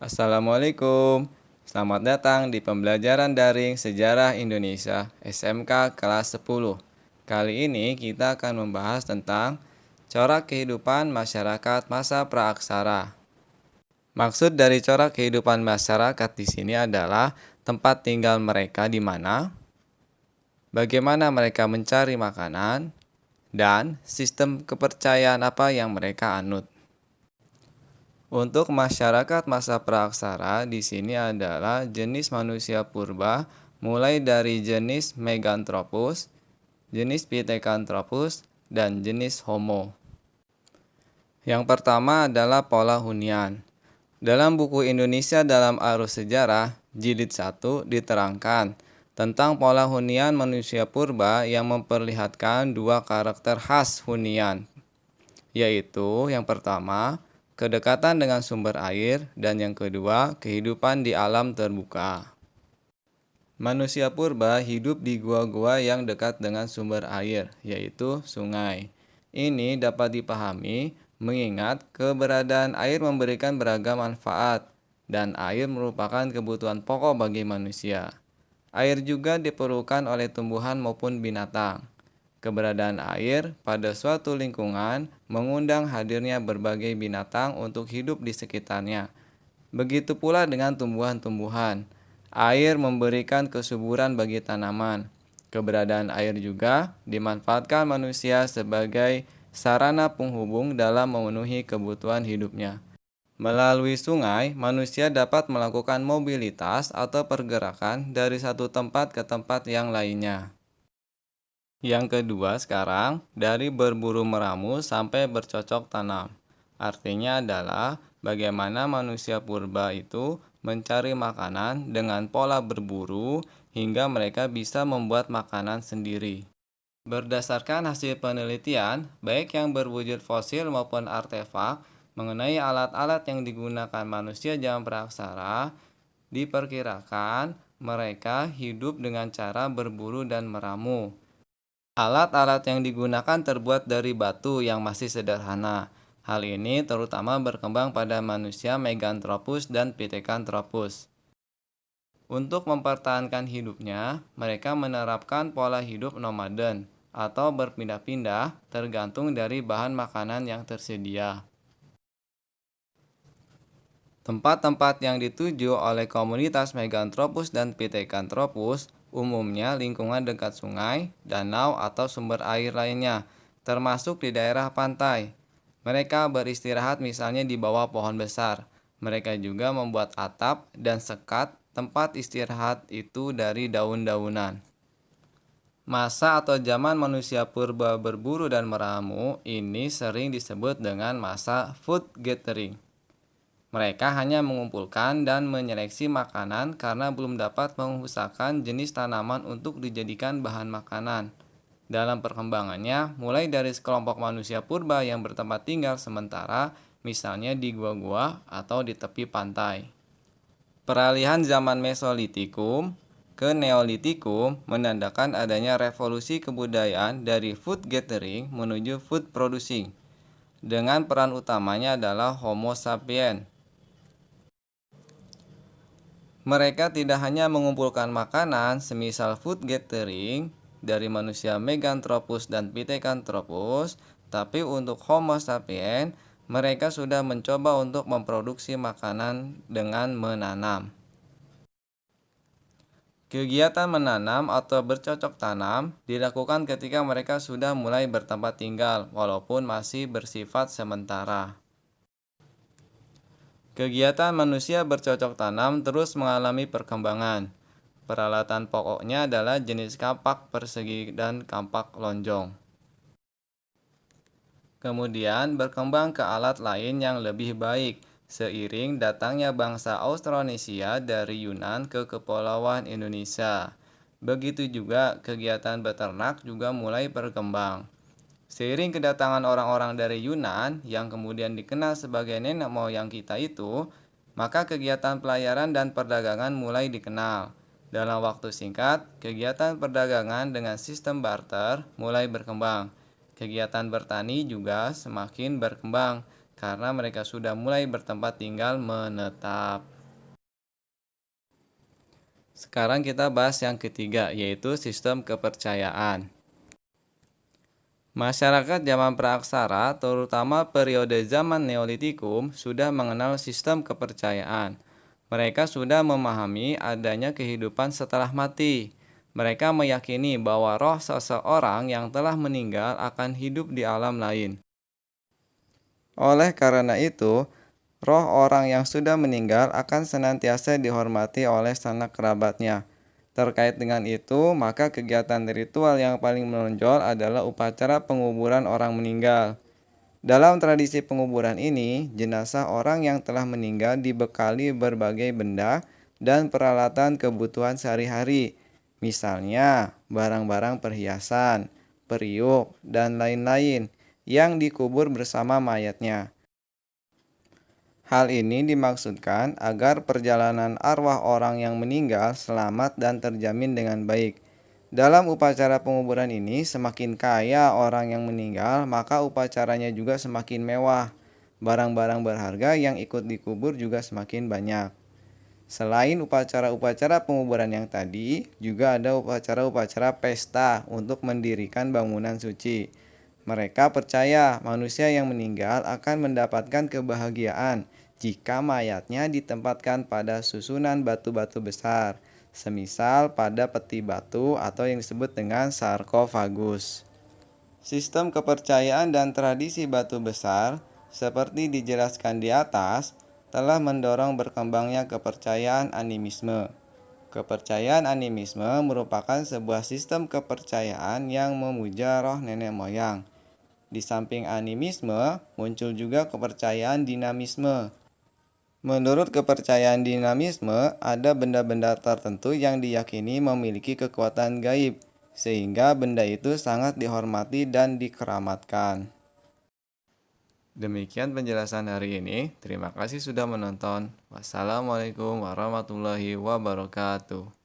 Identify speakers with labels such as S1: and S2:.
S1: Assalamualaikum. Selamat datang di pembelajaran daring Sejarah Indonesia SMK kelas 10. Kali ini kita akan membahas tentang corak kehidupan masyarakat masa praaksara. Maksud dari corak kehidupan masyarakat di sini adalah tempat tinggal mereka di mana, bagaimana mereka mencari makanan, dan sistem kepercayaan apa yang mereka anut. Untuk masyarakat masa praaksara di sini adalah jenis manusia purba mulai dari jenis Meganthropus, jenis Pithecanthropus, dan jenis Homo. Yang pertama adalah pola hunian. Dalam buku Indonesia dalam Arus Sejarah, jilid 1 diterangkan tentang pola hunian manusia purba yang memperlihatkan dua karakter khas hunian, yaitu yang pertama, kedekatan dengan sumber air, dan yang kedua, kehidupan di alam terbuka. Manusia purba hidup di gua-gua yang dekat dengan sumber air, yaitu sungai. Ini dapat dipahami mengingat keberadaan air memberikan beragam manfaat, dan air merupakan kebutuhan pokok bagi manusia. Air juga diperlukan oleh tumbuhan maupun binatang. Keberadaan air pada suatu lingkungan mengundang hadirnya berbagai binatang untuk hidup di sekitarnya. Begitu pula dengan tumbuhan-tumbuhan. Air memberikan kesuburan bagi tanaman. Keberadaan air juga dimanfaatkan manusia sebagai sarana penghubung dalam memenuhi kebutuhan hidupnya. Melalui sungai, manusia dapat melakukan mobilitas atau pergerakan dari satu tempat ke tempat yang lainnya. Yang kedua sekarang, dari berburu meramu sampai bercocok tanam. Artinya adalah bagaimana manusia purba itu mencari makanan dengan pola berburu hingga mereka bisa membuat makanan sendiri. Berdasarkan hasil penelitian, baik yang berwujud fosil maupun artefak, mengenai alat-alat yang digunakan manusia zaman praksara, diperkirakan mereka hidup dengan cara berburu dan meramu. Alat-alat yang digunakan terbuat dari batu yang masih sederhana. Hal ini terutama berkembang pada manusia Meganthropus dan Pithecanthropus. Untuk mempertahankan hidupnya, mereka menerapkan pola hidup nomaden atau berpindah-pindah tergantung dari bahan makanan yang tersedia. Tempat-tempat yang dituju oleh komunitas Meganthropus dan Pithecanthropus umumnya lingkungan dekat sungai, danau, atau sumber air lainnya, termasuk di daerah pantai. Mereka beristirahat misalnya di bawah pohon besar. Mereka juga membuat atap dan sekat tempat istirahat itu dari daun-daunan. Masa atau zaman manusia purba berburu dan meramu ini sering disebut dengan masa food gathering. Mereka hanya mengumpulkan dan menyeleksi makanan karena belum dapat mengusahakan jenis tanaman untuk dijadikan bahan makanan. Dalam perkembangannya, mulai dari sekelompok manusia purba yang bertempat tinggal sementara, misalnya di gua-gua atau di tepi pantai. Peralihan zaman Mesolitikum ke Neolitikum menandakan adanya revolusi kebudayaan dari food gathering menuju food producing, dengan peran utamanya adalah Homo sapiens. Mereka tidak hanya mengumpulkan makanan semisal food gathering dari manusia Meganthropus dan Pithecanthropus, tapi untuk Homo sapiens, mereka sudah mencoba untuk memproduksi makanan dengan menanam. Kegiatan menanam atau bercocok tanam dilakukan ketika mereka sudah mulai bertempat tinggal, walaupun masih bersifat sementara. Kegiatan manusia bercocok tanam terus mengalami perkembangan. Peralatan pokoknya adalah jenis kampak persegi dan kampak lonjong. Kemudian berkembang ke alat lain yang lebih baik, seiring datangnya bangsa Austronesia dari Yunan ke Kepulauan Indonesia. Begitu juga kegiatan beternak juga mulai berkembang. Seiring kedatangan orang-orang dari Yunan yang kemudian dikenal sebagai nenek moyang kita itu, maka kegiatan pelayaran dan perdagangan mulai dikenal. Dalam waktu singkat, kegiatan perdagangan dengan sistem barter mulai berkembang. Kegiatan bertani juga semakin berkembang karena mereka sudah mulai bertempat tinggal menetap. Sekarang kita bahas yang ketiga, yaitu sistem kepercayaan. Masyarakat zaman praaksara, terutama periode zaman Neolitikum, sudah mengenal sistem kepercayaan. Mereka sudah memahami adanya kehidupan setelah mati. Mereka meyakini bahwa roh seseorang yang telah meninggal akan hidup di alam lain. Oleh karena itu, roh orang yang sudah meninggal akan senantiasa dihormati oleh sanak kerabatnya. Terkait dengan itu, maka kegiatan ritual yang paling menonjol adalah upacara penguburan orang meninggal. Dalam tradisi penguburan ini, jenazah orang yang telah meninggal dibekali berbagai benda dan peralatan kebutuhan sehari-hari. Misalnya, barang-barang perhiasan, periuk, dan lain-lain yang dikubur bersama mayatnya. Hal ini dimaksudkan agar perjalanan arwah orang yang meninggal selamat dan terjamin dengan baik. Dalam upacara penguburan ini, semakin kaya orang yang meninggal, maka upacaranya juga semakin mewah. Barang-barang berharga yang ikut dikubur juga semakin banyak. Selain upacara-upacara penguburan yang tadi, juga ada upacara-upacara pesta untuk mendirikan bangunan suci. Mereka percaya manusia yang meninggal akan mendapatkan kebahagiaan jika mayatnya ditempatkan pada susunan batu-batu besar, semisal pada peti batu atau yang disebut dengan sarkofagus. Sistem kepercayaan dan tradisi batu besar, seperti dijelaskan di atas, telah mendorong berkembangnya kepercayaan animisme. Kepercayaan animisme merupakan sebuah sistem kepercayaan yang memuja roh nenek moyang. Di samping animisme, muncul juga kepercayaan dinamisme. Menurut kepercayaan dinamisme, ada benda-benda tertentu yang diyakini memiliki kekuatan gaib, sehingga benda itu sangat dihormati dan dikeramatkan. Demikian penjelasan hari ini. Terima kasih sudah menonton. Wassalamualaikum warahmatullahi wabarakatuh.